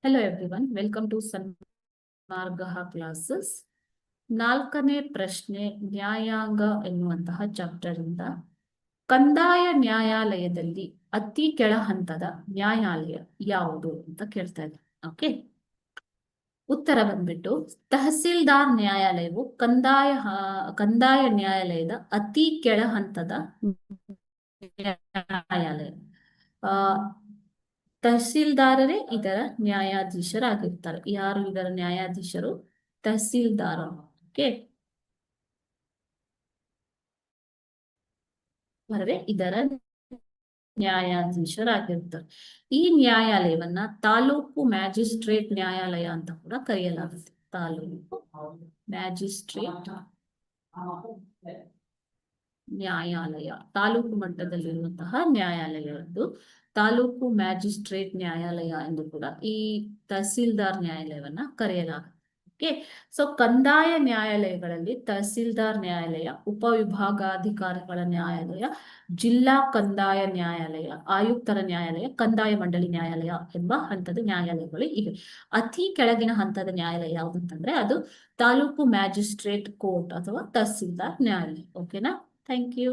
Hello everyone, welcome to Sanmargaha classes. 4ನೇ ಪ್ರಶ್ನೆ ನ್ಯಾಯಾಂಗ ಎನ್ನುವಂತಹ ಚಾಪ್ಟರ್ ಇಂದ ಕಂದಾಯ ನ್ಯಾಯಾಲಯದಲ್ಲಿ ಅತಿ ಕೆಳ ಹಂತದ ನ್ಯಾಯಾಲಯ ಯಾವುದು ಅಂತ ಕೇಳ್ತಾ ಇದ್ದಾರೆ. ಓಕೆ, ಉತ್ತರ ಬಂದ್ಬಿಟ್ಟು ತಹಸೀಲ್ದಾರ್ ನ್ಯಾಯಾಲಯವು ಕಂದಾಯ ನ್ಯಾಯಾಲಯದ ಅತಿ ಕೆಳ ಹಂತದ ನ್ಯಾಯಾಲಯ. ತಹಸೀಲ್ದಾರರೇ ಇದರ ನ್ಯಾಯಾಧೀಶರಾಗಿರ್ತಾರೆ. ಯಾರು ಇದರ ನ್ಯಾಯಾಧೀಶರು? ತಹಸೀಲ್ದಾರ. ಓಕೆ, ಇದರ ನ್ಯಾಯಾಧೀಶರಾಗಿರ್ತಾರೆ. ಈ ನ್ಯಾಯಾಲಯವನ್ನ ತಾಲೂಕು ಮ್ಯಾಜಿಸ್ಟ್ರೇಟ್ ನ್ಯಾಯಾಲಯ ಅಂತ ಕೂಡ ಕರೆಯಲಾಗುತ್ತೆ. ತಾಲೂಕು ಮ್ಯಾಜಿಸ್ಟ್ರೇಟ್ ನ್ಯಾಯಾಲಯ ತಾಲೂಕು ಮಟ್ಟದಲ್ಲಿರುವಂತಹ ನ್ಯಾಯಾಲಯದ್ದು ತಾಲೂಕು ಮ್ಯಾಜಿಸ್ಟ್ರೇಟ್ ನ್ಯಾಯಾಲಯ ಎಂದು ಕೂಡ ಈ ತಹಸೀಲ್ದಾರ್ ನ್ಯಾಯಾಲಯವನ್ನ ಕರೆಯಲಾಗುತ್ತೆ. ಓಕೆ, ಸೊ ಕಂದಾಯ ನ್ಯಾಯಾಲಯಗಳಲ್ಲಿ ತಹಸೀಲ್ದಾರ್ ನ್ಯಾಯಾಲಯ, ಉಪವಿಭಾಗಾಧಿಕಾರಿಗಳ ನ್ಯಾಯಾಲಯ, ಜಿಲ್ಲಾ ಕಂದಾಯ ನ್ಯಾಯಾಲಯ, ಆಯುಕ್ತರ ನ್ಯಾಯಾಲಯ, ಕಂದಾಯ ಮಂಡಳಿ ನ್ಯಾಯಾಲಯ ಎಂಬ ಹಂತದ ನ್ಯಾಯಾಲಯಗಳು ಇವೆ. ಅತಿ ಕೆಳಗಿನ ಹಂತದ ನ್ಯಾಯಾಲಯ ಯಾವುದಂತಂದ್ರೆ ಅದು ತಾಲೂಕು ಮ್ಯಾಜಿಸ್ಟ್ರೇಟ್ ಕೋರ್ಟ್ ಅಥವಾ ತಹಸೀಲ್ದಾರ್ ನ್ಯಾಯಾಲಯ. ಓಕೆನಾ? Thank you.